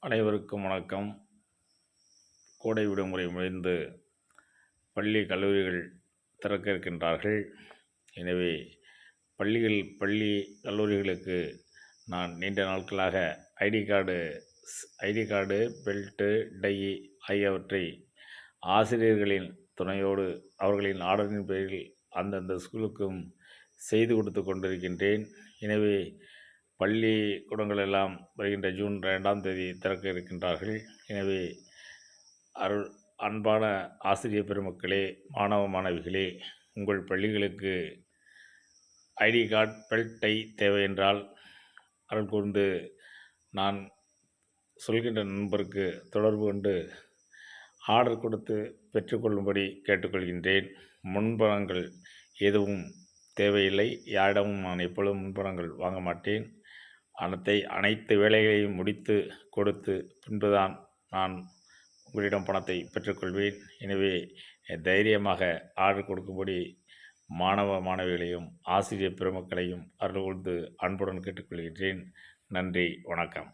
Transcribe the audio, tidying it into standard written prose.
அனைவருக்கும் வணக்கம். கோடை விடுமுறை முடிந்து பள்ளி கல்லூரிகள் திறக்க இருக்கின்றார்கள். எனவே பள்ளி கல்லூரிகளுக்கு நான் நீண்ட நாட்களாக ஐடி கார்டு பெல்ட்டு, டை ஆகியவற்றை ஆசிரியர்களின் துணையோடு அவர்களின் ஆர்டரின் பேரில் அந்தந்த ஸ்கூலுக்கும் செய்து கொடுத்து கொண்டிருக்கின்றேன். எனவே பள்ளிக்கூடங்கள் எல்லாம் வருகின்ற ஜூன் 2ஆம் தேதி திறக்க இருக்கின்றார்கள். எனவே அன்பான ஆசிரியர் பெருமக்களே, மாணவ மாணவிகளே, உங்கள் பள்ளிகளுக்கு ஐடி கார்டு பெல்ட் டை தேவை என்றால் அருள் கூர்ந்து நான் சொல்கின்ற நண்பருக்கு தொடர்பு கொண்டு ஆர்டர் கொடுத்து பெற்றுக்கொள்ளும்படி கேட்டுக்கொள்கின்றேன். முன்பணங்கள் எதுவும் தேவையில்லை. யாரிடமும் நான் எப்பொழுதும் முன்பணங்கள் வாங்க மாட்டேன். அனைத்து வேலைகளையும் முடித்து கொடுத்து பின்புதான் நான் உங்களிடம் பணத்தை பெற்றுக்கொள்வேன். எனவே தைரியமாக ஆர்டர் கொடுக்கும்படி மாணவ மாணவிகளையும் ஆசிரியர் பெருமக்களையும் அருள் கூர்ந்து அன்புடன் கேட்டுக்கொள்கின்றேன். நன்றி, வணக்கம்.